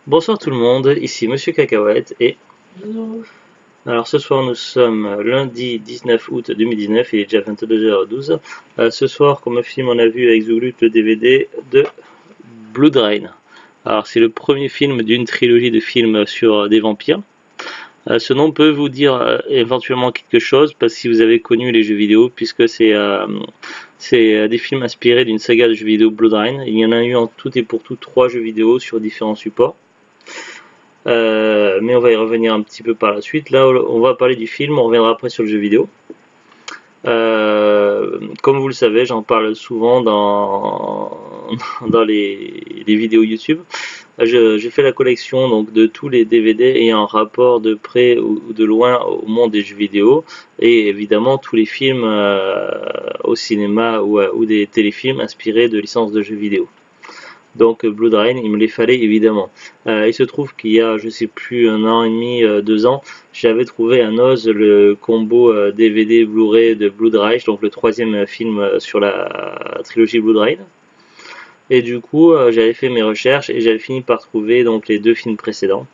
Bonsoir tout le monde, ici Monsieur Cacahuète et Bisous. alors ce soir nous sommes lundi 19 août 2019, il est déjà 22h12. Ce soir comme film on a vu avec Zoulut le DVD de Blood Rain. Alors c'est le premier film d'une trilogie de films sur des vampires. Ce nom peut vous dire éventuellement quelque chose parce que si vous avez connu les jeux vidéo puisque c'est des films inspirés d'une saga de jeux vidéo Blood Rain. Il y en a eu en tout et pour tout 3 jeux vidéo sur différents supports. Mais on va y revenir un petit peu par la suite. Là, on va parler du film, on reviendra après sur le jeu vidéo. Comme vous le savez, j'en parle souvent dans les vidéos YouTube. J'ai fait la collection donc de tous les DVD ayant un rapport de près ou de loin au monde des jeux vidéo et évidemment tous les films au cinéma ou des téléfilms inspirés de licences de jeux vidéo. Donc Blood Rain, il me les fallait évidemment. Il se trouve qu'il y a, je sais plus, 1 an et demi, 2 ans, j'avais trouvé à Oz le combo DVD Blu-ray de Blood Rage, donc le troisième film sur la trilogie Blood Rain. Et du coup, j'avais fait mes recherches et j'avais fini par trouver donc les 2 films précédents.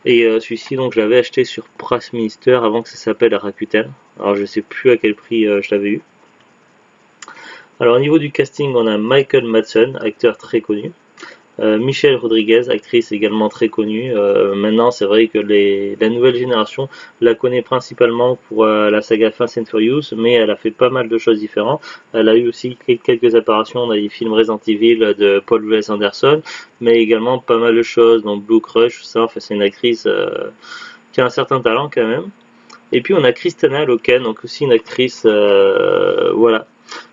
Et celui-ci, donc, je l'avais acheté sur Pressminister avant que ça s'appelle Rakuten. Alors, je sais plus à quel prix je l'avais eu. Alors au niveau du casting, on a Michael Madsen, acteur très connu. Michelle Rodriguez, actrice également très connue. Maintenant, c'est vrai que la nouvelle génération la connaît principalement pour la saga Fast and Furious, mais elle a fait pas mal de choses différentes. Elle a eu aussi quelques apparitions dans les films Resident Evil de Paul W.S. Anderson, mais également pas mal de choses, donc Blue Crush, tout ça. Enfin, c'est une actrice qui a un certain talent quand même. Et puis on a Kristanna Loken, donc aussi une actrice, voilà.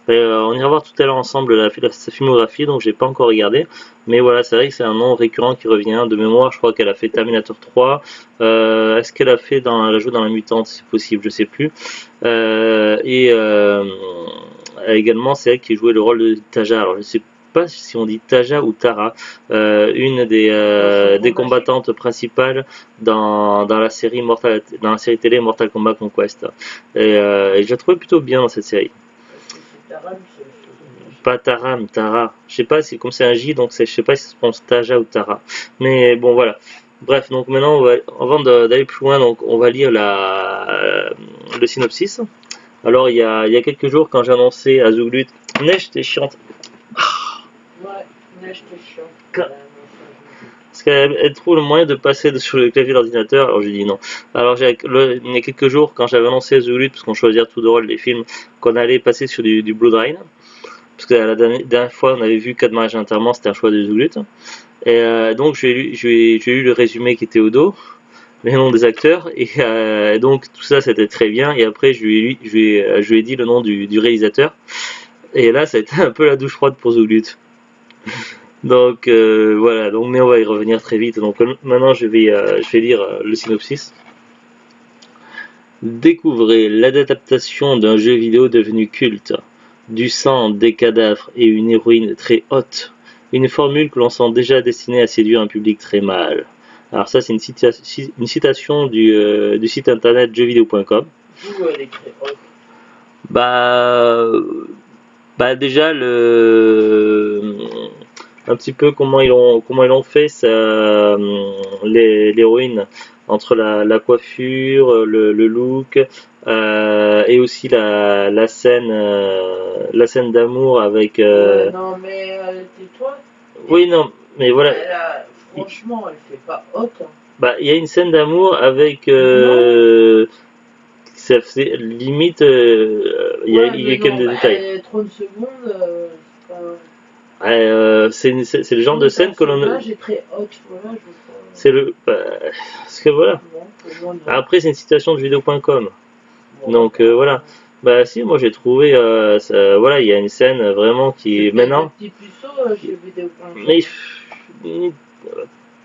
On ira voir tout à l'heure ensemble sa filmographie, donc j'ai pas encore regardé. Mais voilà, c'est vrai que c'est un nom récurrent qui revient. De mémoire, je crois qu'elle a fait Terminator 3. Est-ce qu'elle a fait elle a joué dans La Mutante, c'est possible, je sais plus. Également, c'est elle qui jouait le rôle de Taja. Alors je sais pas si on dit Taja ou Tara, une des combattantes principales dans la série télé Mortal Kombat Conquest. Et je la trouvais plutôt bien dans cette série. Pas Taram, Tara. Je sais pas, c'est comme c'est un J, donc je sais pas si ça se prononce Taja ou Tara. Mais bon, voilà. Bref, donc maintenant, avant d'aller plus loin, donc on va lire le synopsis. Alors, il y a quelques jours, quand j'ai annoncé à Zoulut, Neige, t'es chiante. Ouais, neige, t'es chiant. Parce qu'elle trouve le moyen de passer sur le clavier de l'ordinateur, alors j'ai dit non. Alors il y a quelques jours, quand j'avais annoncé à Zoulut, parce qu'on choisit tout drôle les films, qu'on allait passer sur du Blood Rain, parce que la dernière fois on avait vu 4 mariages d'enterrement, c'était un choix de Zoulut. Et donc j'ai lu le résumé qui était au dos, les noms des acteurs, et donc tout ça c'était très bien. Et après je lui ai dit le nom du réalisateur. Et là ça a été un peu la douche froide pour Zoulut. Donc voilà, donc, mais on va y revenir très vite. Donc maintenant je vais lire le synopsis. Découvrez l'adaptation d'un jeu vidéo devenu culte. Du sang, des cadavres et une héroïne très haute. Une formule que l'on sent déjà destinée à séduire un public très mâle. Alors ça c'est une citation du site internet jeuxvideo.com. D'où elle est très haute. Bah déjà un petit peu comment ils l'ont fait l'héroïne entre la coiffure, le look et aussi la scène d'amour avec Non, mais tais-toi. oui non mais voilà Franchement, elle fait pas haute. Hein. bah il y a une scène d'amour avec ça faisait limite il y a quand même des détails. 30 secondes, c'est le genre de scène que l'on est très haute, voilà, je crois. c'est parce que voilà. Après c'est une citation de vidéo.com. Donc voilà. Bah si, moi j'ai trouvé voilà, il y a une scène vraiment qui maintenant. Petit puceau chez vidéo.com. Mais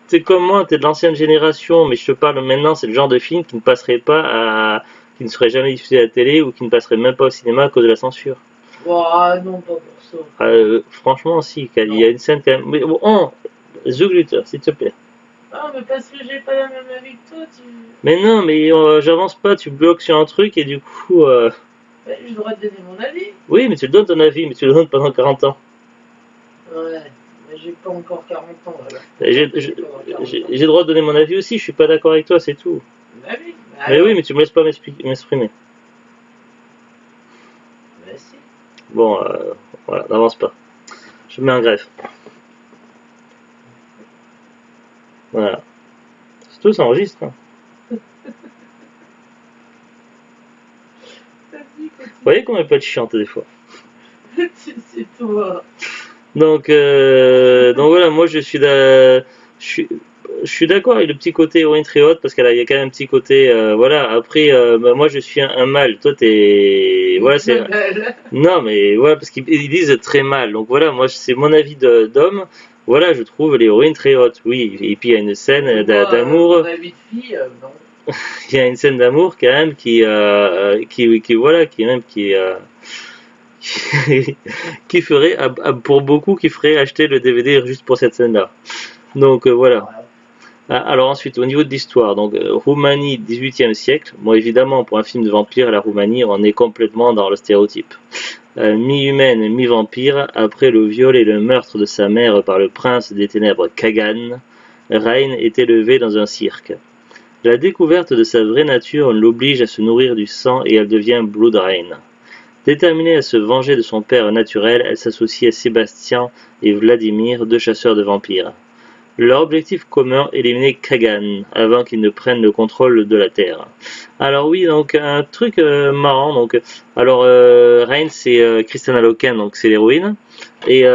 c'est comme moi, t'es de l'ancienne génération, mais je te parle maintenant, c'est le genre de film qui ne passerait pas qui ne serait jamais diffusé à la télé ou qui ne passerait même pas au cinéma à cause de la censure. Oh, non, pas pour ça. Franchement, si, il y a une scène quand même. Mais bon, Zuglut, s'il te plaît. Ah, mais parce que j'ai pas la même avis que toi, Mais non, mais j'avance pas, tu bloques sur un truc et du coup. J'ai le droit de donner mon avis. Oui, mais tu le donnes ton avis, mais tu le donnes pendant 40 ans. Ouais, mais j'ai pas encore 40 ans, voilà. J'ai le droit de donner mon avis aussi, je suis pas d'accord avec toi, c'est tout. Bah oui, Mais oui, mais tu me laisses pas m'exprimer. Bah si. Bon, voilà, n'avance pas. Je mets un greffe. Voilà. C'est tout, ça enregistre. Hein. Vous voyez qu'on est pas de chiante des fois. C'est toi. Donc voilà, moi je suis d'accord avec le petit côté Orin très haute parce qu'il y a quand même un petit côté voilà. Après, bah, moi je suis un mâle. Toi t'es voilà c'est non mais voilà parce qu'ils disent très mal. Donc voilà, moi c'est mon avis d'homme. Voilà, je trouve l'héroïne très haute. Oui, et puis il y a une scène d'amour. Il y a une scène d'amour quand même qui voilà qui même qui ferait pour beaucoup qui ferait acheter le DVD juste pour cette scène là. Donc voilà. Alors ensuite au niveau de l'histoire, donc Roumanie 18e siècle. Bon évidemment pour un film de vampire la Roumanie on est complètement dans le stéréotype. Mi-humaine, mi-vampire, après le viol et le meurtre de sa mère par le prince des ténèbres Kagan, Rain est élevée dans un cirque. La découverte de sa vraie nature l'oblige à se nourrir du sang et elle devient Blood Rain. Déterminée à se venger de son père naturel, elle s'associe à Sébastien et Vladimir, deux chasseurs de vampires. Leur objectif commun, éliminer Kagan, avant qu'il ne prenne le contrôle de la Terre. Alors oui, donc un truc marrant, donc alors Rain c'est Kristanna Loken, donc c'est l'héroïne, et il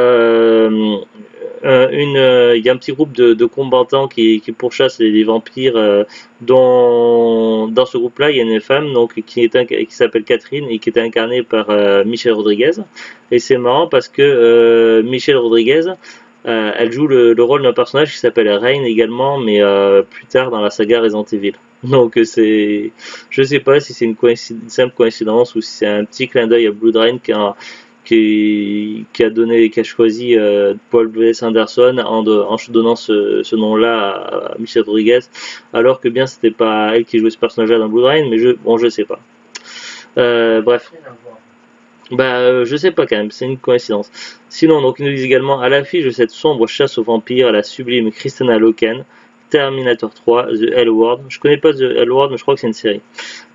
y a un petit groupe de combattants qui pourchassent les vampires, dont dans ce groupe-là il y a une femme donc qui s'appelle Catherine et qui est incarnée par Michelle Rodriguez. Et c'est marrant parce que Michelle Rodriguez, elle joue le rôle d'un personnage qui s'appelle Rain également, mais plus tard dans la saga Resident Evil. Donc je sais pas si c'est une simple coïncidence ou si c'est un petit clin d'œil à Blood Rain qui a choisi Paul W.S. Anderson en donnant ce nom-là à Michelle Rodriguez, alors que bien c'était pas elle qui jouait ce personnage-là dans Blood Rain, mais je sais pas. Bref. Je sais pas quand même, c'est une coïncidence. Sinon, donc ils nous disent également à l'affiche de cette sombre chasse aux vampires, la sublime Kristanna Loken, Terminator 3, The L Word. Je connais pas The L Word, mais je crois que c'est une série.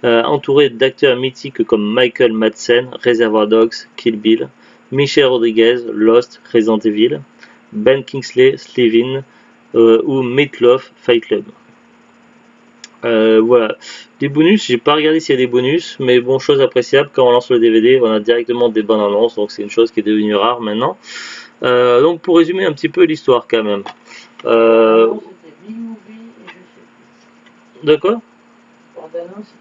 Entouré d'acteurs mythiques comme Michael Madsen, Reservoir Dogs, Kill Bill, Michelle Rodriguez, Lost, Resident Evil, Ben Kingsley, Slevin ou Meatloaf, Fight Club. Voilà. Des bonus, j'ai pas regardé s'il y a des bonus, mais bon, chose appréciable, quand on lance le DVD, on a directement des bandes annonces, donc c'est une chose qui est devenue rare maintenant. Donc pour résumer un petit peu l'histoire quand même. De quoi?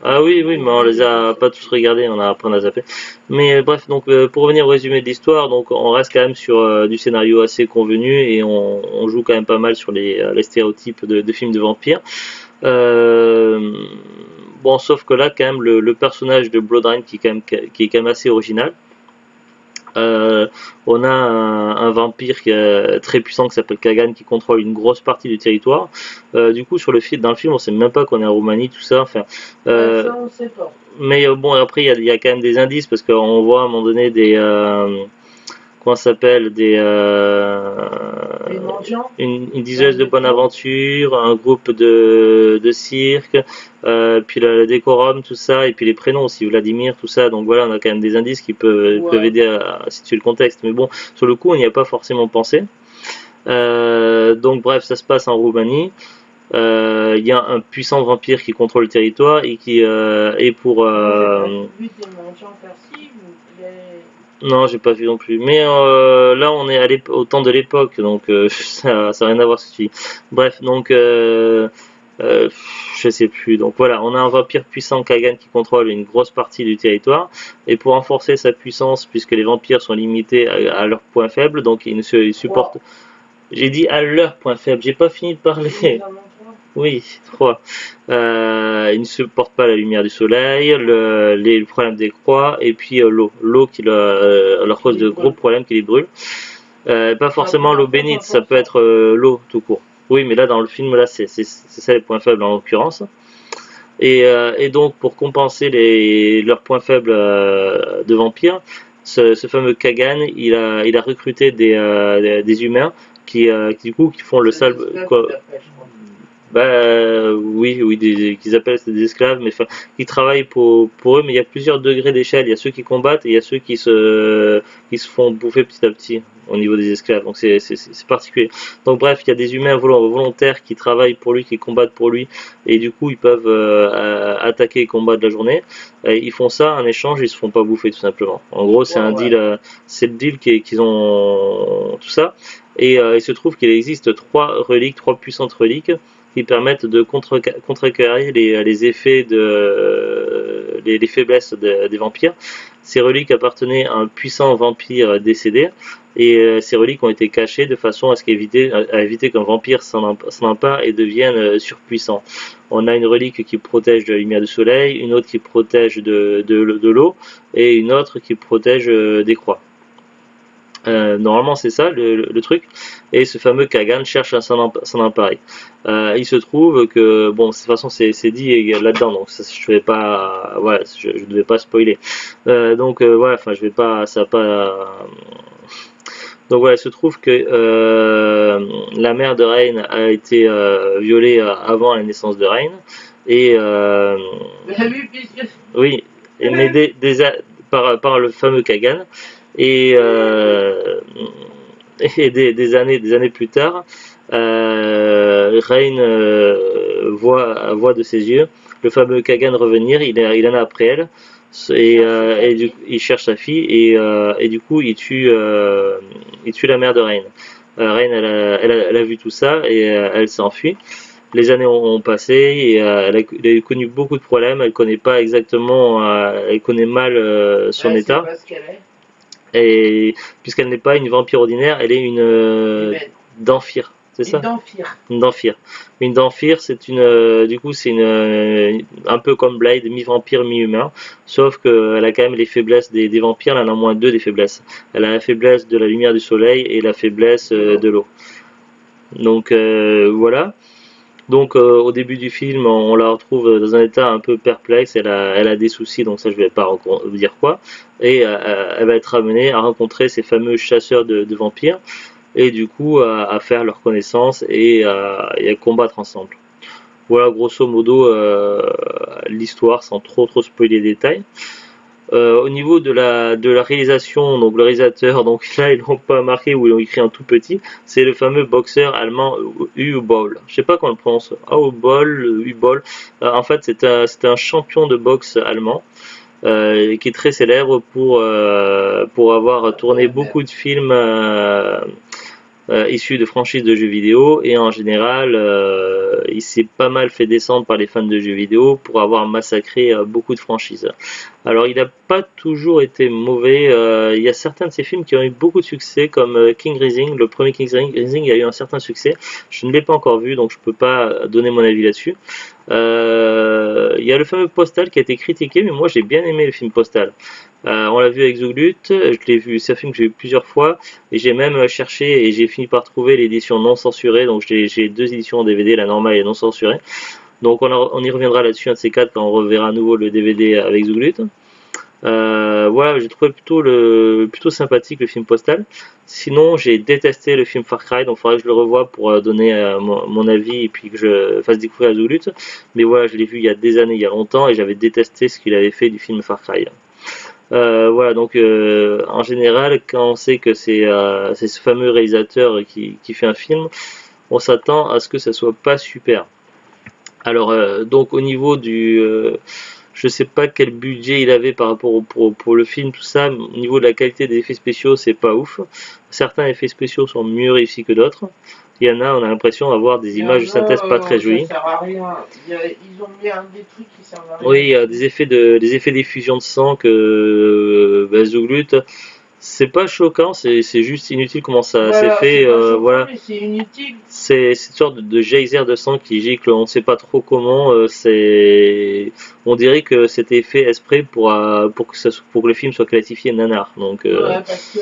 Ah oui, mais on les a pas tous regardés, après on a zappé. Mais bref, donc pour revenir au résumé de l'histoire, donc on reste quand même sur du scénario assez convenu et on joue quand même pas mal sur les stéréotypes de films de vampires. Bon, sauf que là, quand même, le personnage de Blood Rain qui est quand même assez original. On a un vampire très puissant qui s'appelle Kagan qui contrôle une grosse partie du territoire. Du coup, dans le film, on sait même pas qu'on est en Roumanie, tout ça. Enfin, ça, on sait pas. Mais bon, après, il y a quand même des indices parce qu'on voit à un moment donné comment ça s'appelle une diseuse de bonne aventure, un groupe de cirque, puis le décorum, tout ça, et puis les prénoms aussi, Vladimir, tout ça. Donc voilà, on a quand même des indices qui peuvent aider à situer le contexte. Mais bon, sur le coup, on n'y a pas forcément pensé. Donc bref, ça se passe en Roumanie. Il y a un puissant vampire qui contrôle le territoire et qui est pour. Non, j'ai pas vu non plus. Mais là, on est au temps de l'époque, donc ça n'a rien à voir ce que tu dis. Bref, donc je sais plus. Donc voilà, on a un vampire puissant Kagan qui contrôle une grosse partie du territoire. Et pour renforcer sa puissance, puisque les vampires sont limités à leurs points faibles, donc ils supportent. Wow. J'ai dit à leur point faible, j'ai pas fini de parler. Oui, 3. Ils ne supportent pas la lumière du soleil, les problèmes des croix, et puis l'eau. L'eau qui leur cause de gros problèmes qui les brûle. Pas forcément l'eau bénite, ça peut être l'eau tout court. Oui, mais là dans le film, là c'est ça les points faibles en l'occurrence. Et donc pour compenser leurs points faibles de vampires, ce fameux Kagan, il a recruté des humains du coup qui font le sale. Oui, qu'ils appellent des esclaves, mais enfin, ils travaillent pour eux, mais il y a plusieurs degrés d'échelle. Il y a ceux qui combattent et il y a ceux qui se font bouffer petit à petit au niveau des esclaves. Donc c'est particulier. Donc bref, il y a des humains volontaires qui travaillent pour lui, qui combattent pour lui, et du coup ils peuvent attaquer et combattre la journée. Ils font ça en échange, ils se font pas bouffer tout simplement. En gros, c'est un deal, c'est le deal qu'ils ont tout ça. Et il se trouve qu'il existe trois puissantes reliques qui permettent de contrecarrer les effets les faiblesses des vampires. Ces reliques appartenaient à un puissant vampire décédé et ces reliques ont été cachées de façon à éviter qu'un vampire s'en empare et devienne surpuissant. On a une relique qui protège de la lumière du soleil, une autre qui protège de l'eau et une autre qui protège des croix. Normalement c'est ça le truc, et ce fameux Kagan cherche à s'en emparer. Il se trouve que, bon, de toute façon c'est dit là-dedans, donc ça, je vais pas, voilà, je devais pas spoiler. Voilà, enfin je vais pas, ça va pas. Donc voilà, il se trouve que la mère de Rain a été violée avant la naissance de Rain, et oui, mais par le fameux Kagan. Et des années plus tard, Rain voit de ses yeux le fameux Kagan revenir. Il en a après elle, et du coup, il cherche sa fille, et du coup il tue la mère de Rain. Rain, elle a vu tout ça et elle s'enfuit. Les années ont passé et elle a connu beaucoup de problèmes. Elle connaît pas exactement, elle connaît mal son état. Et puisqu'elle n'est pas une vampire ordinaire, elle est une Dhamphyre, c'est ça? Une Dhamphyre. Une Dhamphyre, c'est du coup, c'est un peu comme Blade, mi-vampire, mi-humain, sauf qu'elle a quand même les faiblesses des vampires. Elle en a moins deux des faiblesses. Elle a la faiblesse de la lumière du soleil et la faiblesse de l'eau. Donc voilà. Donc au début du film, on la retrouve dans un état un peu perplexe, elle a des soucis, donc ça je vais pas dire quoi, et elle va être amenée à rencontrer ces fameux chasseurs de vampires, et du coup à faire leur connaissance et à combattre ensemble. Voilà grosso modo l'histoire sans trop spoiler les détails. Au niveau de la réalisation, donc le réalisateur, donc là ils l'ont pas marqué ou ils l'ont écrit en tout petit, c'est le fameux boxeur allemand Uwe Boll. Je sais pas comment on le prononce, Uwe Boll. En fait c'est un champion de boxe allemand. Qui est très célèbre pour avoir tourné beaucoup de films issus de franchises de jeux vidéo, et en général il s'est pas mal fait descendre par les fans de jeux vidéo pour avoir massacré beaucoup de franchises. Alors il n'a pas toujours été mauvais, il y a certains de ses films qui ont eu beaucoup de succès comme King Rising, le premier King Rising a eu un certain succès, je ne l'ai pas encore vu donc je peux pas donner mon avis là-dessus. Il y a le fameux Postal qui a été critiqué, mais moi j'ai bien aimé le film Postal. On l'a vu avec Zuglut, je l'ai vu, c'est un film que j'ai vu plusieurs fois, et j'ai même cherché et j'ai fini par trouver l'édition non censurée, donc j'ai deux éditions en DVD, la normale et non censurée. Donc on y reviendra là-dessus un de ces quatre quand on reverra à nouveau le DVD avec Zuglut. Voilà, j'ai trouvé plutôt sympathique le film Postal. Sinon, j'ai détesté le film Far Cry, donc il faudrait que je le revoie pour donner mon avis et puis que je fasse découvrir à Zuglut. Mais voilà, je l'ai vu il y a des années, il y a longtemps, et j'avais détesté ce qu'il avait fait du film Far Cry. Voilà, donc en général, quand on sait que c'est ce fameux réalisateur qui fait un film, on s'attend à ce que ça soit pas super. Alors, donc au niveau je sais pas quel budget il avait par rapport pour le film, tout ça. Au niveau de la qualité des effets spéciaux, c'est pas ouf. Certains effets spéciaux sont mieux réussis que d'autres. Il y en a, on a l'impression d'avoir des images de synthèse pas très jolies. Ça sert à rien. Ils ont mis des trucs qui servent à rien. Oui, il y a des effets d'effusion de sang que Zuglut. C'est pas choquant, c'est juste inutile comment ça s'est fait. Voilà. C'est inutile. C'est une sorte de geyser de sang qui gicle, on ne sait pas trop comment. On dirait que c'était fait exprès pour que le film soit classifié nanar. Donc, parce que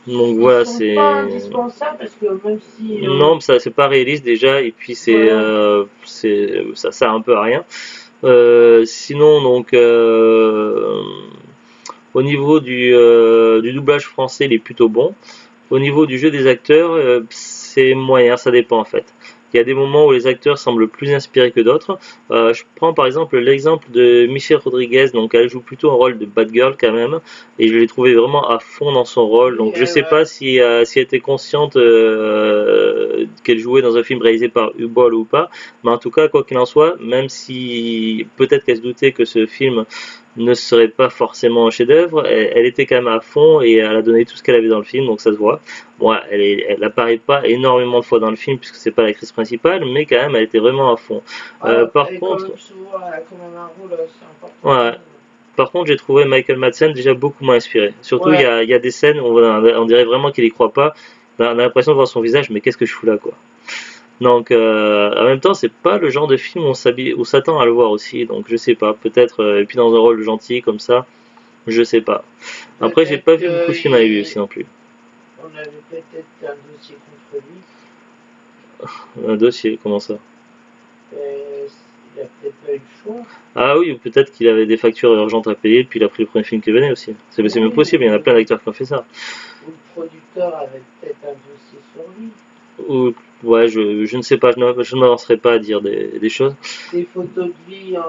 donc voilà, c'est pas indispensable parce que même si non, ça c'est pas réaliste déjà, et puis ça sert un peu à rien. Sinon donc au niveau du doublage français, il est plutôt bon. Au niveau du jeu des acteurs, c'est moyen, ça dépend en fait. Il y a des moments où les acteurs semblent plus inspirés que d'autres. Je prends par exemple l'exemple de Michelle Rodriguez, donc elle joue plutôt un rôle de bad girl quand même, et je l'ai trouvé vraiment à fond dans son rôle. Oui, Donc je sais pas si elle était consciente qu'elle jouait dans un film réalisé par Uwe Boll ou pas, mais en tout cas quoi qu'il en soit, même si peut-être qu'elle se doutait que ce film ne serait pas forcément un chef-d'œuvre, elle était quand même à fond et elle a donné tout ce qu'elle avait dans le film, donc ça se voit. Bon, elle apparaît pas énormément de fois dans le film puisque c'est pas l'actrice principale, mais quand même elle était vraiment à fond. Par contre, souvent, elle a quand même un rôle assez important. ouais, par contre, j'ai trouvé Michael Madsen déjà beaucoup moins inspiré. Surtout, Ouais. il y a des scènes où on dirait vraiment qu'il y croit pas. On a l'impression de voir son visage, mais qu'est-ce que je fous là, quoi. Donc, en même temps, c'est pas le genre de film où on s'attend à le voir aussi. Donc, je sais pas. Peut-être, et puis dans un rôle gentil comme ça, je sais pas. Après, j'ai pas vu beaucoup de films avec lui aussi non plus. On avait peut-être un dossier contre lui. Un dossier, comment ça? Il a peut-être pas eu le choix. Ah oui, ou peut-être qu'il avait des factures urgentes à payer, puis il a pris le premier film qui venait aussi. C'est Oui, même possible, il y en a plein d'acteurs qui ont fait ça. Ou le producteur avait peut-être un dossier sur lui. Ou, ouais, je ne sais pas, je ne m'avancerai pas à dire des choses. Des photos de lui en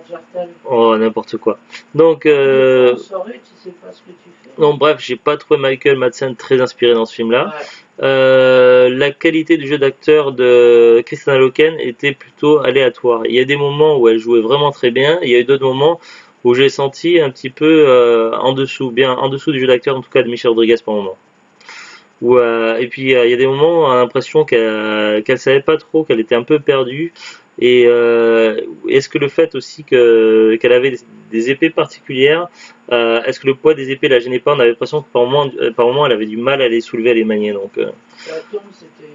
Jartel. Oh, n'importe quoi. Donc, En soirée, tu sais pas ce que tu fais. non, bref, j'ai pas trouvé Michael Madsen très inspiré dans ce film-là. Ouais. La qualité du jeu d'acteur de Christina Loken était plutôt aléatoire. Il y a des moments où elle jouait vraiment très bien, il y a eu d'autres moments où j'ai senti un petit peu bien en dessous du jeu d'acteur, en tout cas de Michel Rodriguez par moment. Et puis il y a des moments où on a l'impression qu'elle savait pas trop, qu'elle était un peu perdue. Et est-ce que le fait aussi qu'elle avait des épées particulières, est-ce que le poids des épées la gênait pas? On avait l'impression que par moment, elle avait du mal à les soulever, à les manier. Donc, La tombe, c'était une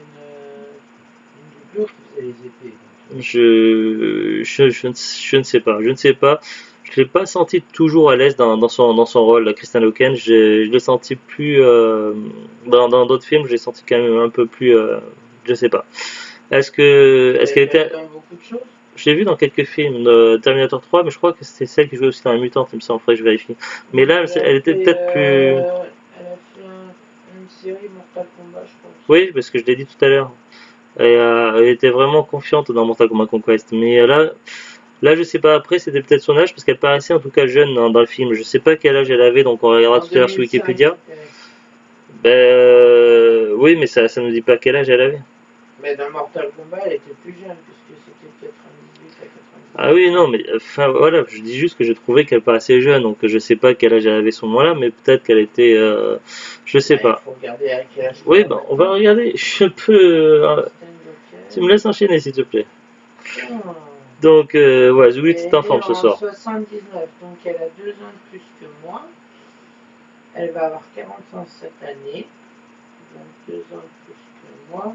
doublure qui faisait les épées. je ne sais pas. Je ne sais pas. Je l'ai pas senti toujours à l'aise dans son rôle, la Christian Loken. Je l'ai senti plus dans d'autres films. Je l'ai senti quand même un peu plus. Je sais pas. Est-ce qu'elle était. Dans beaucoup de choses. Je l'ai vu dans quelques films, Terminator 3, mais je crois que c'était celle qui jouait aussi dans La Mutante, il me semble, faudrait que je vérifie. Mais là, elle était peut-être plus. Elle a fait une série Mortal Kombat, je pense. Oui, parce que je l'ai dit tout à l'heure. Elle était vraiment confiante dans Mortal Kombat Conquest. Mais là, je sais pas. Après, c'était peut-être son âge, parce qu'elle paraissait en tout cas jeune dans le film. Je sais pas quel âge elle avait, donc on regardera tout à l'heure sur Wikipédia. Oui, mais ça nous dit pas quel âge elle avait. Mais dans Mortal Kombat, elle était plus jeune, puisque c'était 98 à 98. Ah oui, non, mais enfin voilà, je dis juste que je trouvais qu'elle paraissait jeune, donc je sais pas quel âge elle avait à ce moment-là, mais peut-être qu'elle était, je sais pas. Il faut regarder à quel âge. Oui, ben on va regarder. Je peux, tu me laisses enchaîner s'il te plaît. Donc ouais, j'oublie que tu en forme ce soir. En 79, donc elle a 2 ans de plus que moi. Elle va avoir 40 ans cette année, donc 2 ans de plus que moi.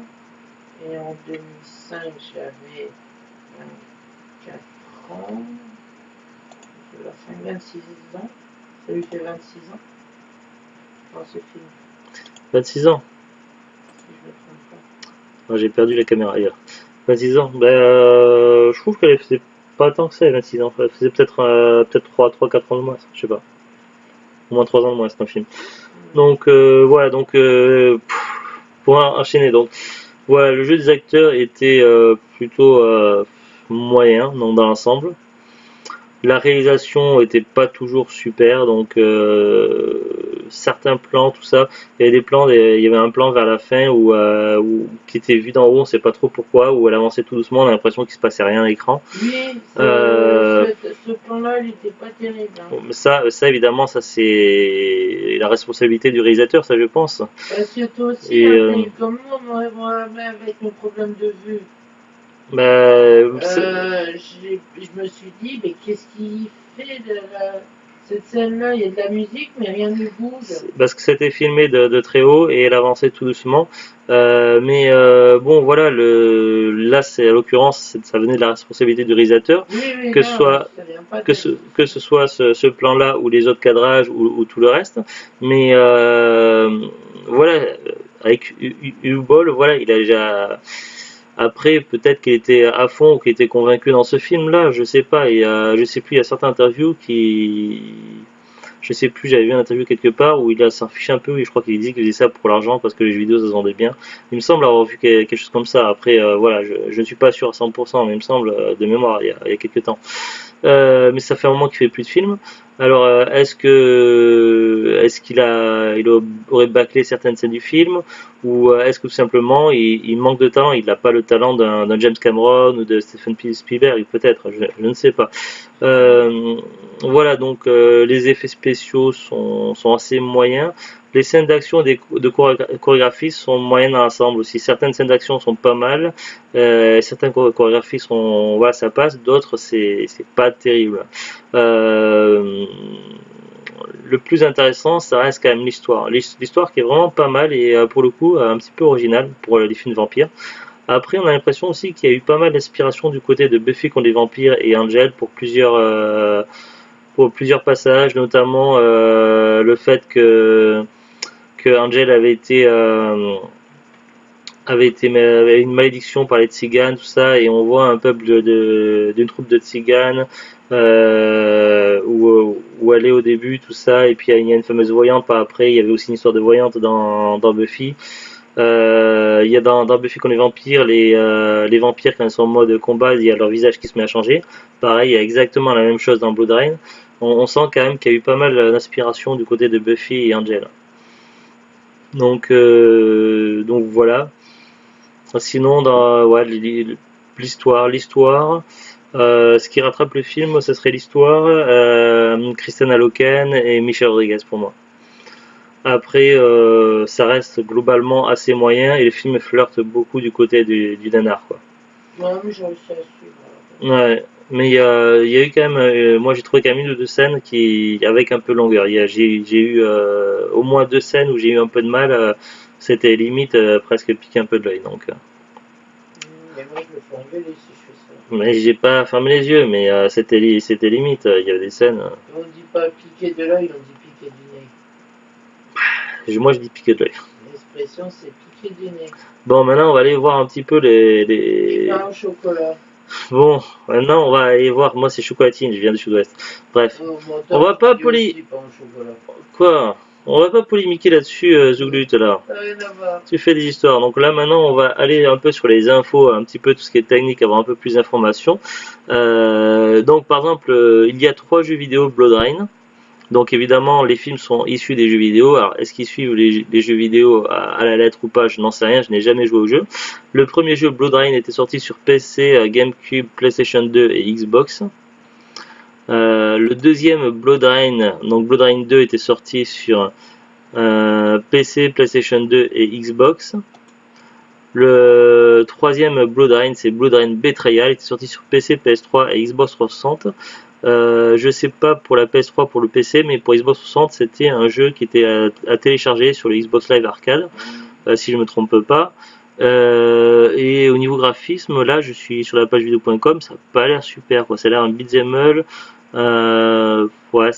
Et en 2005, j'avais 24 ans. Je vais 26 ans. Ça lui fait 26 ans dans ce film. 26 ans. Si je me trompe pas. Ah, j'ai perdu la caméra ailleurs. 26 ans. Je trouve qu'elle faisait pas tant que ça, 26 ans. Elle faisait peut-être 3-4 ans de moins, je sais pas. Au moins 3 ans de moins, c'est un film. Donc voilà, donc pour enchaîner, donc voilà, le jeu des acteurs était plutôt moyen, donc dans l'ensemble. La réalisation était pas toujours super, donc certains plans, tout ça, il y avait il y avait un plan vers la fin qui était vu d'en haut, on sait pas trop pourquoi, où elle avançait tout doucement, on a l'impression qu'il se passait rien à l'écran. Oui, ce plan-là, il était pas terrible. Hein. Ça évidemment, ça c'est la responsabilité du réalisateur, ça je pense. Parce que toi aussi, comme moi, avec mon problème de vue. Je me suis dit, mais qu'est-ce qu'il fait de cette scène-là? Il y a de la musique, mais rien ne bouge. Parce que c'était filmé de très haut et elle avançait tout doucement. Bon, voilà, là, c'est à l'occurrence, ça venait de la responsabilité du réalisateur, oui, que ce soit ce plan-là ou les autres cadrages ou tout le reste. Mais voilà, avec Uwe Boll, voilà, il a déjà. Après, peut-être qu'il était à fond ou qu'il était convaincu dans ce film-là, je sais pas. Je sais plus, il y a certaines interviews Je sais plus, j'avais vu une interview quelque part où il s'en fichait un peu, et je crois qu'il disait qu'il faisait ça pour l'argent parce que les jeux vidéo ça se vendait bien. Il me semble avoir vu quelque chose comme ça. Après, voilà, je ne suis pas sûr à 100%, mais il me semble de mémoire, il y a quelques temps. Mais ça fait un moment qu'il fait plus de films. Alors, est-ce qu'il aurait bâclé certaines scènes du film, ou est-ce que tout simplement il manque de talent, il n'a pas le talent d'un James Cameron ou de Stephen Spielberg, peut-être, je ne sais pas. Euh, voilà, donc les effets spéciaux sont assez moyens. Les scènes d'action et de chorégraphie sont moyennes dans l'ensemble aussi. Certaines scènes d'action sont pas mal, certaines chorégraphies sont, voilà, ça passe, d'autres c'est pas terrible. Euh, le plus intéressant, ça reste quand même l'histoire. L'histoire qui est vraiment pas mal et pour le coup un petit peu originale pour les films de vampires. Après, on a l'impression aussi qu'il y a eu pas mal d'inspiration du côté de Buffy contre les vampires et Angel pour plusieurs passages, notamment le fait que Angel avait une malédiction par les tziganes, tout ça, et on voit un peuple d'une troupe de tziganes où elle est au début, tout ça, et puis il y a une fameuse voyante par après. Il y avait aussi une histoire de voyante dans Buffy. Il y a dans Buffy contre les vampires, les vampires quand ils sont en mode combat, il y a leur visage qui se met à changer. Pareil, il y a exactement la même chose dans Blood Rain. On sent quand même qu'il y a eu pas mal d'inspiration du côté de Buffy et Angel. Donc voilà. Sinon, ouais, l'histoire. Ce qui rattrape le film, ce serait l'histoire. Christina Loken et Michelle Rodriguez pour moi. Après, ça reste globalement assez moyen et le film flirte beaucoup du côté du nanar, quoi. Ouais, mais j'ai réussi à suivre. Ouais, mais il y a eu quand même, moi j'ai trouvé quand même une ou deux scènes qui, avec un peu de longueur. J'ai eu au moins deux scènes où j'ai eu un peu de mal. C'était limite presque piqué un peu de l'œil. Donc, Mais moi, je me fais engueuler si je fais ça. mais j'ai pas fermé les yeux, mais c'était limite. Il y avait des scènes. On dit pas piquer de l'œil, on dit piquer du nez. Moi je dis piqué de l'œil. L'expression, c'est piquer du nez. Bon, maintenant on va aller voir un petit peu les... Pain au chocolat. Bon, maintenant on va aller voir. Moi c'est chocolatine, je viens du sud-ouest. Bref, Oh, bon, on va pas pain au chocolat. Quoi? On va pas polémiquer là-dessus, Zouglut, là. Rien à voir. Tu fais des histoires. Donc là, maintenant, on va aller un peu sur les infos, un petit peu tout ce qui est technique, avoir un peu plus d'informations. Donc, par exemple, il y a 3 jeux vidéo Blood Rain. Donc, évidemment, les films sont issus des jeux vidéo. Alors, est-ce qu'ils suivent les jeux vidéo à la lettre ou pas? Je n'en sais rien, je n'ai jamais joué au jeu. Le premier jeu Blood Rain était sorti sur PC, GameCube, PlayStation 2 et Xbox. Le deuxième Blood Rain, donc Blood Rain 2 était sorti sur PC, PlayStation 2 et Xbox. Le troisième Blood Rain, c'est Blood Rain Betrayal, il était sorti sur PC, PS3 et Xbox 360. Je sais pas pour la PS3, pour le PC, mais pour Xbox 360, c'était un jeu qui était à télécharger sur le Xbox Live Arcade, si je me trompe pas. Et au niveau graphisme, là je suis sur la page vidéo.com, ça n'a pas l'air super, quoi. Ça a l'air un beat'em all. Ouais.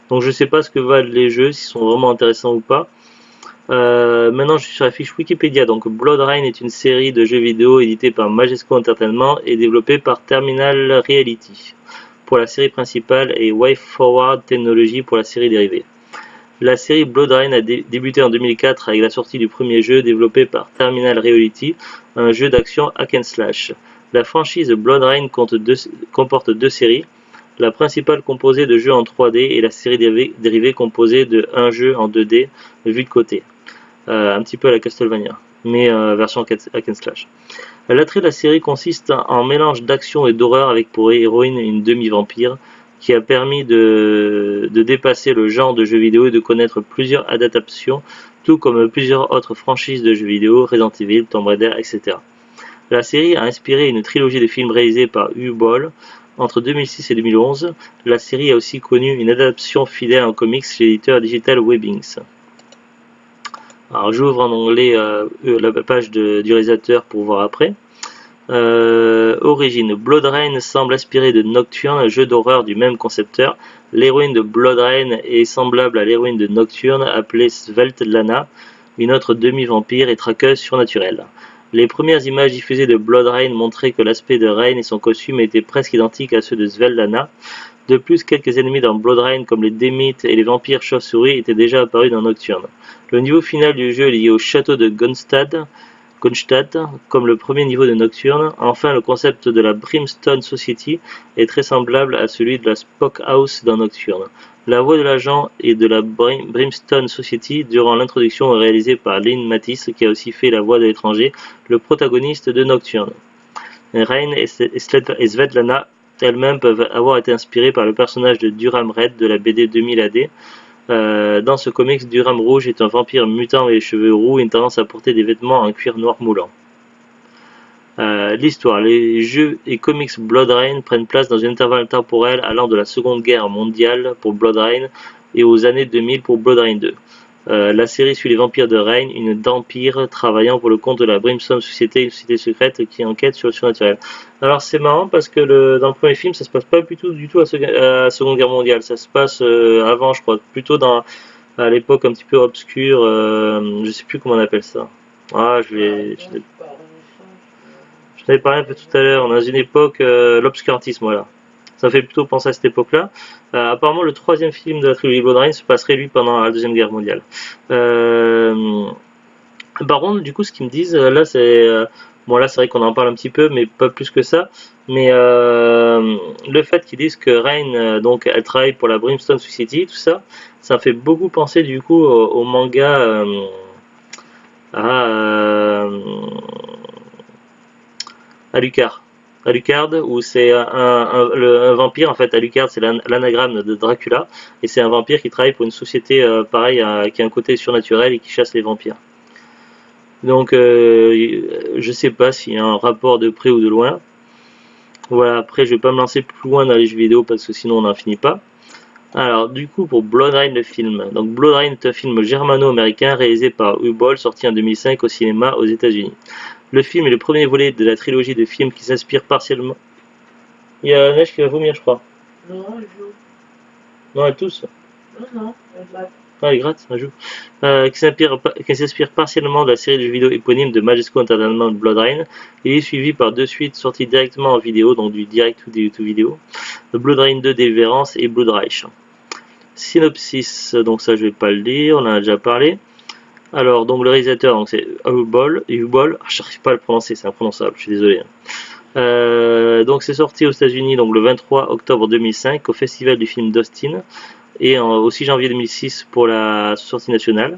Donc je sais pas ce que valent les jeux, s'ils sont vraiment intéressants ou pas. Maintenant je suis sur la fiche Wikipédia. Donc Blood Rain est une série de jeux vidéo éditée par Majesco Entertainment et développée par Terminal Reality pour la série principale et WayForward Technology pour la série dérivée. La série Blood Rain a débuté en 2004 avec la sortie du premier jeu développé par Terminal Reality, un jeu d'action hack and slash. La franchise Blood Rain comporte 2 séries, la principale composée de jeux en 3D et la série dérivée composée de un jeu en 2D vu de côté. Un petit peu à la Castlevania, mais version hack and slash. L'attrait de la série consiste en mélange d'action et d'horreur avec pour héroïne une demi-vampire, qui a permis de dépasser le genre de jeux vidéo et de connaître plusieurs adaptations, tout comme plusieurs autres franchises de jeux vidéo, Resident Evil, Tomb Raider, etc. La série a inspiré une trilogie de films réalisés par Uwe Boll entre 2006 et 2011. La série a aussi connu une adaptation fidèle en comics chez l'éditeur digital Webbings. Alors j'ouvre en anglais la page du réalisateur pour voir après. Origine. Blood Rain semble inspiré de Nocturne, un jeu d'horreur du même concepteur. L'héroïne de Blood Rain est semblable à l'héroïne de Nocturne, appelée Svetlana, une autre demi-vampire et traqueuse surnaturelle. Les premières images diffusées de Blood Rain montraient que l'aspect de Rain et son costume étaient presque identiques à ceux de Svetlana. De plus, quelques ennemis dans Blood Rain comme les Démites et les vampires chauves-souris étaient déjà apparus dans Nocturne. Le niveau final du jeu est lié au château de Gonstadt, comme le premier niveau de Nocturne. Enfin, le concept de la Brimstone Society est très semblable à celui de la Spook House dans Nocturne. La voix de l'agent et de la Brimstone Society durant l'introduction est réalisée par Lynn Matisse, qui a aussi fait la voix de l'étranger, le protagoniste de Nocturne. Rain et Svetlana elles-mêmes peuvent avoir été inspirées par le personnage de Durham Red de la BD 2000 AD. Dans ce comics, Durham Rouge est un vampire mutant avec les cheveux roux et une tendance à porter des vêtements en cuir noir moulant. L'histoire. Les jeux et comics Blood Rain prennent place dans un intervalle temporel allant de la Seconde Guerre mondiale pour Blood Rain et aux années 2000 pour Blood Rain 2. La série suit les vampires de Rain, une vampire travaillant pour le compte de la Brimstone Society, une société secrète qui enquête sur le surnaturel. Alors c'est marrant parce que dans le premier film, ça se passe pas du tout à la Seconde Guerre mondiale, ça se passe avant, je crois, plutôt à l'époque un petit peu obscure, je sais plus comment on appelle ça. Je t'avais parlé un peu tout à l'heure, dans une époque, l'obscurantisme, voilà. Ça fait plutôt penser à cette époque-là. Apparemment, le troisième film de la trilogie Blood Rain se passerait, lui, pendant la Deuxième Guerre mondiale. Par contre, du coup, ce qu'ils me disent, là, c'est... bon, là, c'est vrai qu'on en parle un petit peu, mais pas plus que ça. Mais le fait qu'ils disent que Rain, donc, elle travaille pour la Brimstone Society, tout ça, ça fait beaucoup penser, du coup, au manga... Alucard. Alucard, où c'est un vampire, en fait, Alucard, c'est l'anagramme de Dracula, et c'est un vampire qui travaille pour une société, pareil, qui a un côté surnaturel et qui chasse les vampires. Donc, je sais pas s'il y a un rapport de près ou de loin. Voilà, après, je vais pas me lancer plus loin dans les jeux vidéo parce que sinon on n'en finit pas. Alors, du coup, pour Blood Rain, le film. Donc, Blood Rain est un film germano-américain réalisé par Uwe Boll, sorti en 2005 au cinéma aux États-Unis. Le film est le premier volet de la trilogie de films qui s'inspire partiellement. Il y a Neige qui va vomir, je crois. Non, elle joue. Non, elle tousse. Non, elle gratte. Ah, elle gratte, elle joue. Qui s'inspire partiellement de la série de jeux vidéo éponyme de Majesco Entertainment Blood Rain. Il est suivi par deux suites sorties directement en vidéo, donc du direct to vidéo. Blood Rain 2 Deliverance et Blood Reich. Synopsis, donc ça je vais pas le dire, on en a déjà parlé. Alors, donc le réalisateur, donc c'est Uwe Boll, j'arrive pas à le prononcer, c'est imprononçable, je suis désolé. Donc c'est sorti aux États-Unis donc le 23 octobre 2005 au Festival du film d'Austin et au 6 janvier 2006 pour la sortie nationale.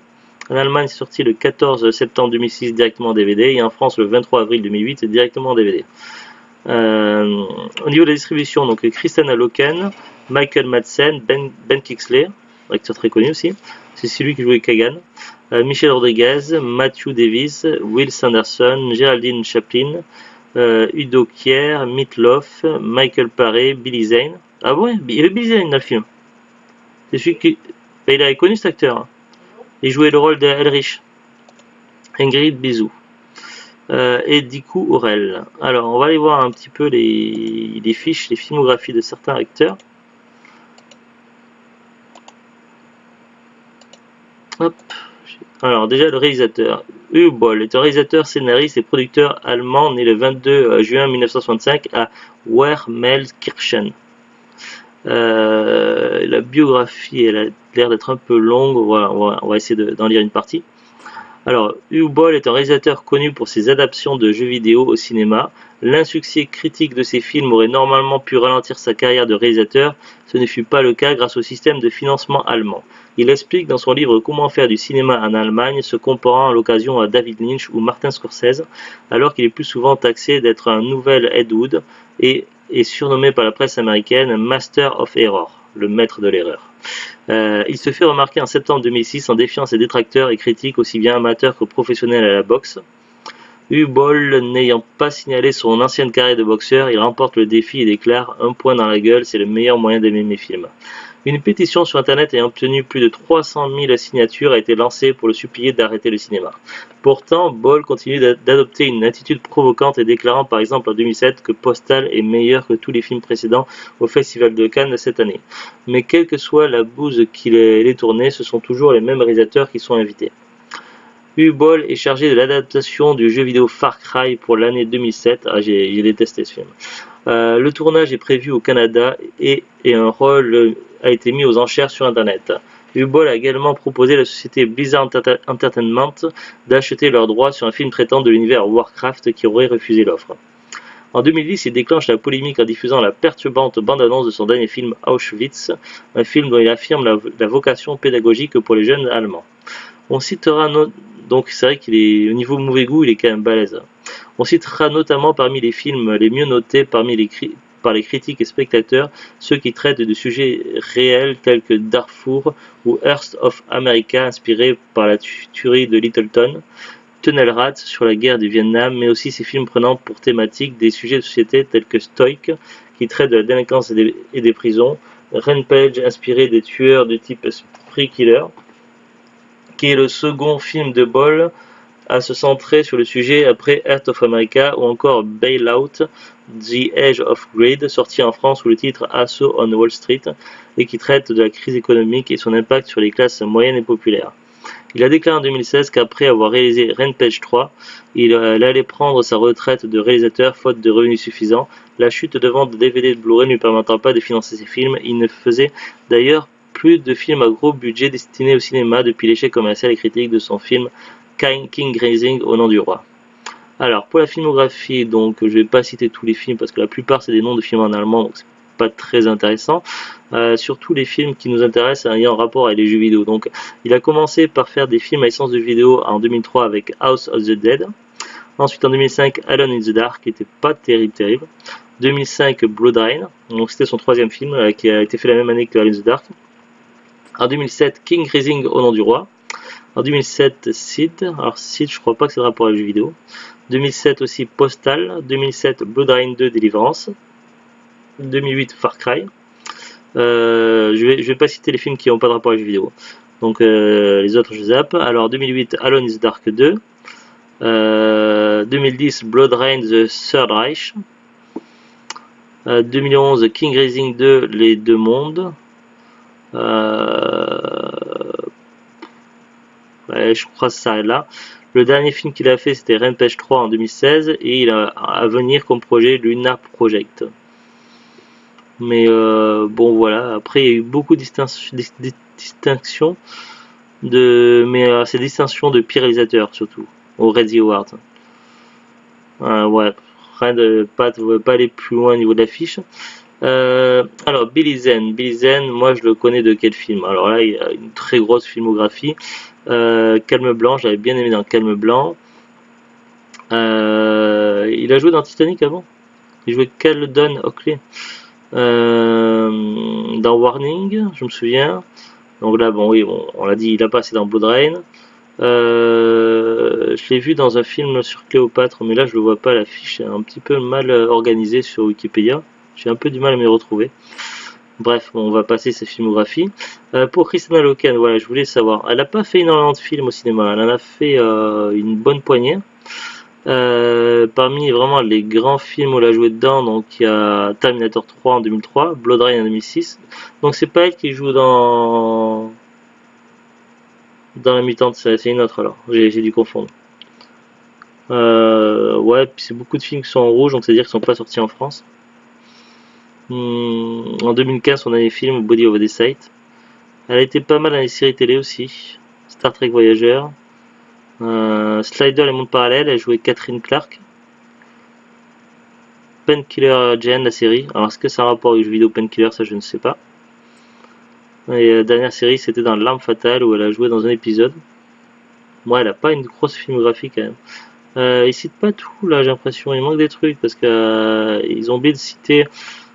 En Allemagne, c'est sorti le 14 septembre 2006 directement en DVD et en France le 23 avril 2008 directement en DVD. Au niveau de la distribution, donc Christiane Loken, Michael Madsen, Ben Kingsley, acteur très connu aussi, c'est celui qui jouait Kagan, Michel Rodriguez, Matthew Davies, Will Sanderson, Geraldine Chaplin, Udo Kier, Meatloaf, Michael Paré, Billy Zane. Ah ouais, il y avait Billy Zane dans le film. C'est celui qui... il avait connu cet acteur. Hein. Il jouait le rôle d'Elrich. Ingrid Bisou. Et Diku Aurel. Alors, on va aller voir un petit peu les fiches, les filmographies de certains acteurs. Hop. Alors, déjà, le réalisateur. Uwe Boll est un réalisateur, scénariste et producteur allemand né le 22 juin 1965 à Wermelskirchen. La biographie, elle a l'air d'être un peu longue. Voilà, on va essayer d'en lire une partie. Alors, Uwe Boll est un réalisateur connu pour ses adaptations de jeux vidéo au cinéma. L'insuccès critique de ses films aurait normalement pu ralentir sa carrière de réalisateur. Ce ne fut pas le cas grâce au système de financement allemand. Il explique dans son livre Comment faire du cinéma en Allemagne, se comparant à l'occasion à David Lynch ou Martin Scorsese, alors qu'il est plus souvent taxé d'être un nouvel Ed Wood et est surnommé par la presse américaine Master of Error, le maître de l'erreur. Il se fait remarquer en septembre 2006 en défiant ses détracteurs et critiques aussi bien amateurs que professionnels à la boxe. Uwe Boll n'ayant pas signalé son ancienne carrière de boxeur, il remporte le défi et déclare « Un point dans la gueule, c'est le meilleur moyen d'aimer mes films ». Une pétition sur internet ayant obtenu plus de 300 000 signatures a été lancée pour le supplier d'arrêter le cinéma. Pourtant, Boll continue d'adopter une attitude provocante et déclarant par exemple en 2007 que Postal est meilleur que tous les films précédents au Festival de Cannes cette année. Mais quelle que soit la bouse qu'il ait tournée, ce sont toujours les mêmes réalisateurs qui sont invités. Uwe Boll est chargé de l'adaptation du jeu vidéo Far Cry pour l'année 2007. Ah, j'ai détesté ce film. Le tournage est prévu au Canada et un rôle a été mis aux enchères sur Internet. Hubble a également proposé à la société Blizzard Entertainment d'acheter leurs droits sur un film traitant de l'univers Warcraft qui aurait refusé l'offre. En 2010, il déclenche la polémique en diffusant la perturbante bande-annonce de son dernier film Auschwitz, un film dont il affirme la vocation pédagogique pour les jeunes allemands. On citera donc c'est vrai qu'il est au niveau mauvais goût, il est quand même balèze. On citera notamment parmi les films les mieux notés par les critiques et spectateurs ceux qui traitent de sujets réels tels que Darfour ou Earth of America inspiré par la tuerie de Littleton, Tunnel Rat sur la guerre du Vietnam, mais aussi ces films prenant pour thématique des sujets de société tels que Stoic qui traite de la délinquance et des prisons, Rampage inspiré des tueurs du type Spree Killer, qui est le second film de Ball à se centrer sur le sujet après Earth of America ou encore Bailout, The Edge of Greed, sorti en France sous le titre Assault on Wall Street et qui traite de la crise économique et son impact sur les classes moyennes et populaires. Il a déclaré en 2016 qu'après avoir réalisé Rampage 3, il allait prendre sa retraite de réalisateur faute de revenus suffisants. La chute de vente de DVD et de Blu-ray ne lui permettant pas de financer ses films, il ne faisait d'ailleurs plus de films à gros budget destinés au cinéma depuis l'échec commercial et critique de son film King Rising au nom du roi. Alors pour la filmographie, donc je vais pas citer tous les films parce que la plupart c'est des noms de films en allemand, donc c'est pas très intéressant. Surtout les films qui nous intéressent ayant rapport avec les jeux vidéo. Donc il a commencé par faire des films à licence de vidéo en 2003 avec House of the Dead. Ensuite en 2005 Alone in the Dark qui était pas terrible. 2005 Blood Rain, donc c'était son troisième film qui a été fait la même année que Alone in the Dark. En 2007 King Rising au nom du roi. En 2007 Sid, alors Sid je crois pas que c'est le rapport avec les jeux vidéo. 2007 aussi Postal, 2007 Blood Rain 2 Délivrance, 2008 Far Cry. Je vais pas citer les films qui n'ont pas de rapport avec les jeux vidéo. Donc les autres je zappe. Alors 2008 Alone in the Dark 2. 2010 Blood Rain The Third Reich. 2011 King Rising 2 Les Deux Mondes. Ouais, je crois que ça s'arrête là. Le dernier film qu'il a fait c'était Rampage 3 en 2016 et il a à venir comme projet Lunar Project. Mais bon voilà, après il y a eu beaucoup de distinctions mais c'est distinctions de pire réalisateur surtout au Razzie Awards. Ouais, rien de pas aller plus loin au niveau de l'affiche. Alors Billy Zane, moi je le connais de quel film? Alors là il a une très grosse filmographie. Calme Blanc, j'avais bien aimé dans Calme Blanc. Il a joué dans Titanic avant. Il jouait Caledon Oakley. Dans Warning, je me souviens. Donc là, bon, oui, on l'a dit, il a passé dans Blood Rain. Je l'ai vu dans un film sur Cléopâtre, mais là je le vois pas, l'affiche est un petit peu mal organisée sur Wikipédia. J'ai un peu du mal à m'y retrouver. Bref, on va passer sa filmographie. Pour Kristanna Loken, voilà, je voulais savoir. Elle n'a pas fait énormément de films au cinéma, elle en a fait une bonne poignée. Parmi vraiment les grands films où elle a joué dedans, donc il y a Terminator 3 en 2003, Blood Rain en 2006. Donc c'est pas elle qui joue dans La Mutante, c'est une autre alors. J'ai dû confondre. Ouais, puis c'est beaucoup de films qui sont en rouge, donc c'est à dire qu'ils sont pas sortis en France. En 2015, on a les films Body of the Sight. Elle a été pas mal dans les séries télé aussi. Star Trek Voyager. Slider, les mondes parallèles, elle jouait Catherine Clark. Painkiller Jane, la série. Alors est-ce que ça a un rapport avec le jeu vidéo Painkiller? Ça je ne sais pas. Et la dernière série c'était dans L'Arme Fatale où elle a joué dans un épisode. Moi elle a pas une grosse filmographie quand même. Ils citent pas tout là, j'ai l'impression. Il manque des trucs parce que ils ont oublié de citer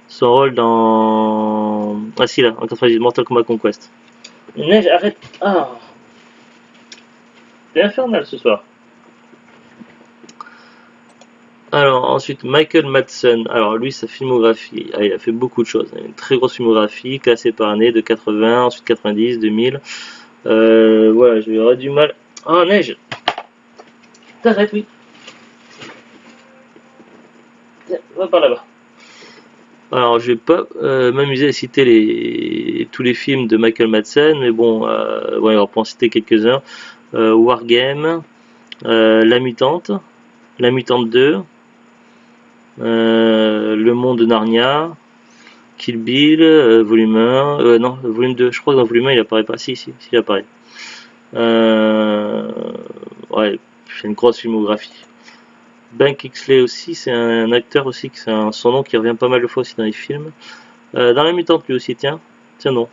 son rôle dans... Ah si là, en 98, Mortal Kombat Conquest. Neige, arrête. Ah. C'est infernal ce soir. Alors ensuite Michael Madsen, alors lui sa filmographie, il a fait beaucoup de choses, il a une très grosse filmographie classée par année de 80, ensuite 90, 2000, voilà je vais avoir du mal, oh neige, t'arrêtes oui, tiens, va par là-bas. Alors je vais pas m'amuser à citer tous les films de Michael Madsen, mais bon, ouais, on peut en citer quelques-uns, Wargame, La Mutante 2, Le Monde de Narnia, Kill Bill, volume 1, non, volume 2, je crois que dans volume 1 il apparaît pas, si, il apparaît. Ouais, c'est une grosse filmographie. Ben Kingsley aussi, c'est un acteur aussi, c'est son nom qui revient pas mal de fois aussi dans les films. Dans La Mutante lui aussi, tiens non.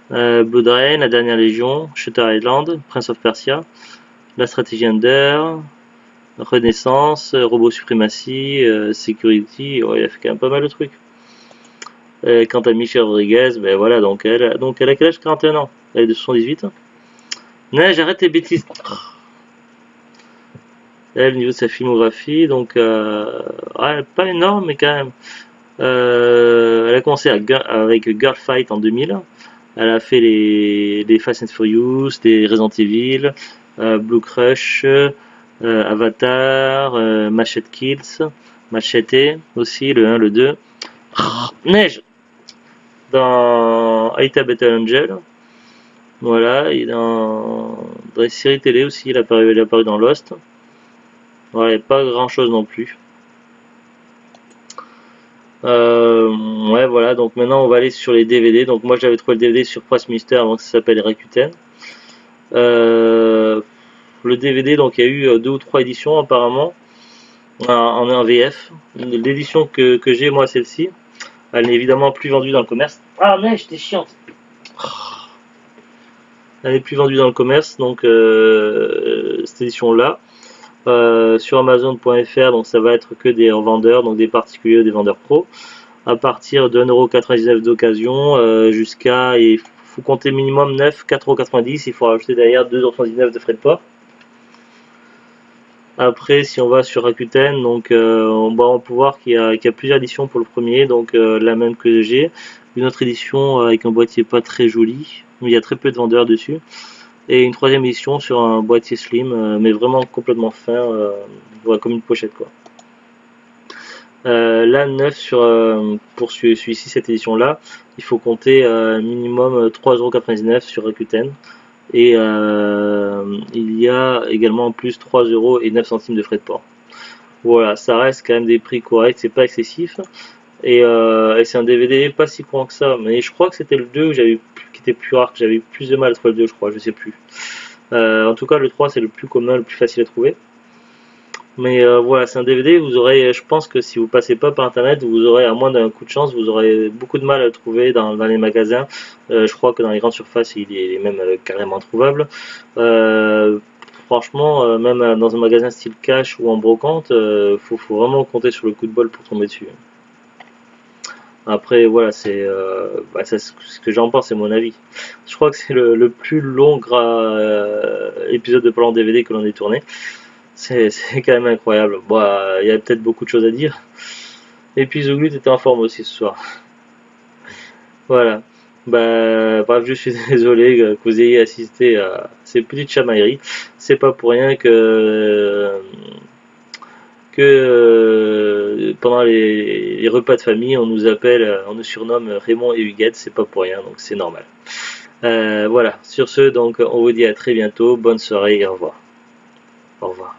Blood Rain, La Dernière Légion, Shutter Island, Prince of Persia, La Stratégie Under, Renaissance, Robot Supremacy, Security, ouais, il a fait quand même pas mal de trucs. Quant à Michelle Rodriguez, ben voilà, donc elle a quel âge? 41 ans. Elle est de 78. Neige, j'arrête tes bêtises. Elle, au niveau de sa filmographie, donc ouais, pas énorme, mais quand même. Elle a commencé avec Girl Fight en 2000. Elle a fait les Fast and Furious, des Resident Evil, Blue Crush, Avatar, Machete Kills, Machete aussi, le 1, le 2. Neige dans Alita Battle Angel. Voilà, et dans les séries télé aussi, il a apparu dans Lost. Voilà, pas grand chose non plus. Ouais, voilà, donc maintenant on va aller sur les DVD. Donc moi j'avais trouvé le DVD sur Price Mister avant que ça s'appelle Rakuten. Le DVD, donc il y a eu 2 ou 3 éditions apparemment en VF. L'édition que j'ai moi, celle-ci, elle n'est évidemment plus vendue dans le commerce. Ah mais j'étais chiante. Elle n'est plus vendue dans le commerce, donc cette édition-là. Sur Amazon.fr, donc ça va être que des revendeurs, donc des particuliers, des vendeurs pro. À partir de 1,99€ d'occasion jusqu'à, il faut compter minimum 9, 4,90€. Il faut rajouter derrière 2,79€ de frais de port. Après, si on va sur Rakuten, donc on va pouvoir qu'il y a plusieurs éditions pour le premier, donc la même que j'ai, une autre édition avec un boîtier pas très joli, mais il y a très peu de vendeurs dessus, et une troisième édition sur un boîtier slim, mais vraiment complètement fin, voilà, comme une pochette quoi. Là, 9 pour celui-ci, cette édition-là, il faut compter minimum 3,99€ sur Rakuten. Et il y a également en plus 3,09€ de frais de port. Voilà, ça reste quand même des prix corrects, c'est pas excessif. Et c'est un DVD pas si courant que ça, mais je crois que c'était le 2 qui était plus rare, que j'avais eu plus de mal à trouver le 2, je crois, je sais plus. En tout cas, le 3 c'est le plus commun, le plus facile à trouver. Mais voilà, c'est un DVD, vous aurez, je pense que si vous passez pas par internet, vous aurez, à moins d'un coup de chance, vous aurez beaucoup de mal à le trouver dans les magasins. Je crois que dans les grandes surfaces, il est même carrément trouvable. Franchement, même dans un magasin style cash ou en brocante, faut vraiment compter sur le coup de bol pour tomber dessus. Après, voilà, ce que j'en pense, c'est mon avis. Je crois que c'est le plus long épisode de Parlant DVD que l'on ait tourné. C'est quand même incroyable. Bon, il y a peut-être beaucoup de choses à dire. Et puis Zoglut était en forme aussi ce soir. Voilà. Bah, bref, je suis désolé que vous ayez assisté à ces petites chamailleries. C'est pas pour rien que pendant les repas de famille, on nous surnomme Raymond et Huguette. C'est pas pour rien, donc c'est normal. Voilà. Sur ce, donc, on vous dit à très bientôt. Bonne soirée et au revoir. Au revoir.